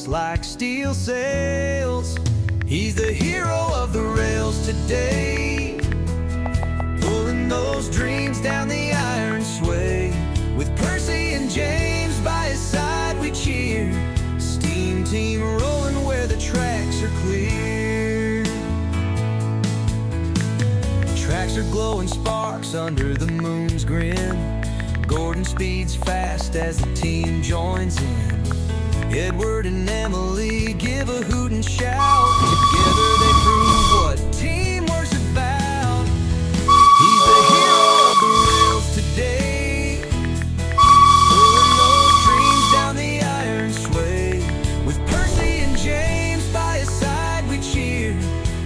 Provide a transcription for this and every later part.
like steel sails. He's the hero of the rails today, pulling those dreams down the iron sway. With Percy and James by his side we cheer, Steam Team rolling where the tracks are clear. Tracks are glowing sparks under the moon's grin. Gordon speeds fast as the team joins in. Edward and Emily give a hoot and shout. Together they prove what teamwork's about. He's the hero of the rails today, pulling those dreams down the iron sway. With Percy and James by his side we cheer,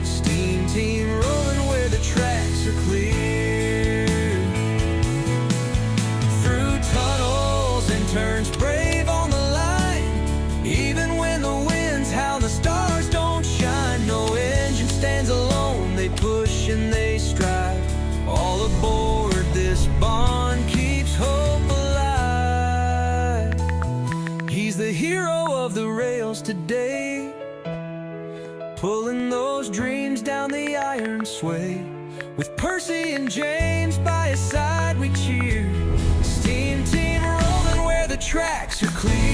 Steam Team rolling where the tracks are clear. Through tunnels and turns brave on the line, even when the winds howl, the stars don't shine. No engine stands alone, they push and they strive. All aboard, this bond keeps hope alive. He's the hero of the rails today, pulling those dreams down the iron sway. With Percy and James by his side we cheer, Steam Team rolling where the tracks are clear.